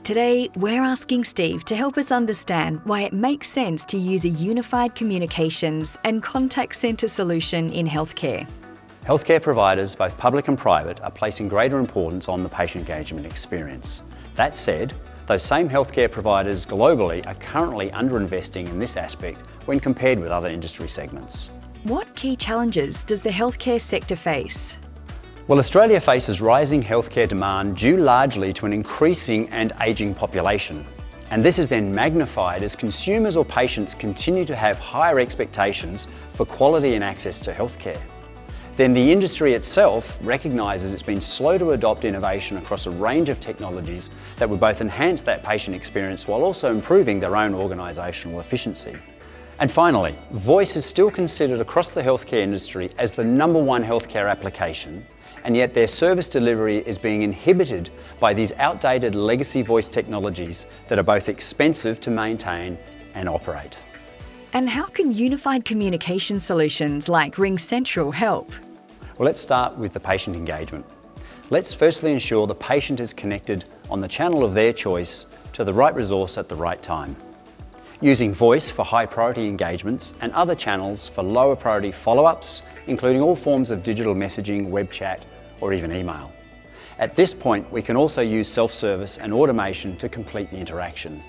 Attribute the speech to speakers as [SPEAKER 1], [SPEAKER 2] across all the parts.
[SPEAKER 1] Today, we're asking Steve to help us understand why it makes sense to use a unified communications and contact centre solution in healthcare.
[SPEAKER 2] Healthcare providers, both public and private, are placing greater importance on the patient engagement experience. That said, those same healthcare providers globally are currently underinvesting in this aspect when compared with other industry segments.
[SPEAKER 1] What key challenges does the healthcare sector face?
[SPEAKER 2] Well, Australia faces rising healthcare demand due largely to an increasing and ageing population. And this is then magnified as consumers or patients continue to have higher expectations for quality and access to healthcare. Then the industry itself recognises it's been slow to adopt innovation across a range of technologies that would both enhance that patient experience while also improving their own organisational efficiency. And finally, voice is still considered across the healthcare industry as the #1 healthcare application, and yet their service delivery is being inhibited by these outdated legacy voice technologies that are both expensive to maintain and operate.
[SPEAKER 1] And how can unified communication solutions like RingCentral help?
[SPEAKER 2] Well, let's start with the patient engagement. Let's firstly ensure the patient is connected on the channel of their choice to the right resource at the right time. Using voice for high priority engagements and other channels for lower priority follow-ups, including all forms of digital messaging, web chat, or even email. At this point, we can also use self-service and automation to complete the interaction.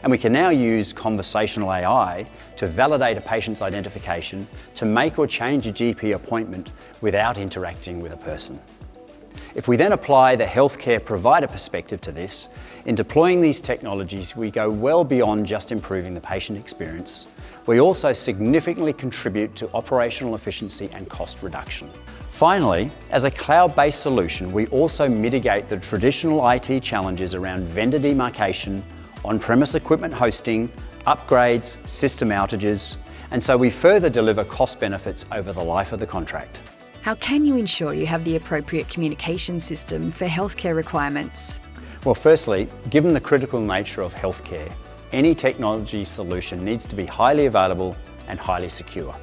[SPEAKER 2] And we can now use conversational AI to validate a patient's identification, to make or change a GP appointment without interacting with a person. If we then apply the healthcare provider perspective to this, in deploying these technologies, we go well beyond just improving the patient experience. We also significantly contribute to operational efficiency and cost reduction. Finally, as a cloud-based solution, we also mitigate the traditional IT challenges around vendor demarcation, on-premise equipment hosting, upgrades, system outages, and so we further deliver cost benefits over the life of the contract.
[SPEAKER 1] How can you ensure you have the appropriate communication system for healthcare requirements?
[SPEAKER 2] Well, firstly, given the critical nature of healthcare, any technology solution needs to be highly available and highly secure.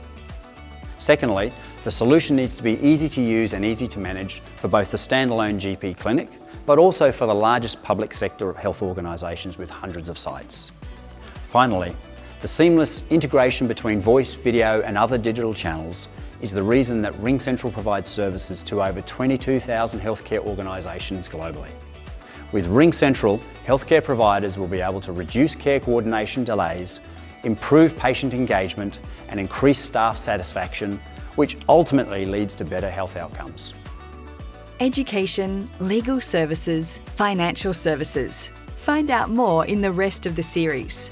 [SPEAKER 2] Secondly, the solution needs to be easy to use and easy to manage for both the standalone GP clinic, but also for the largest public sector health organisations with hundreds of sites. Finally, the seamless integration between voice, video and other digital channels is the reason that RingCentral provides services to over 22,000 healthcare organisations globally. With RingCentral, healthcare providers will be able to reduce care coordination delays, improve patient engagement and increase staff satisfaction, which ultimately leads to better health outcomes.
[SPEAKER 1] Education, legal services, financial services. Find out more in the rest of the series.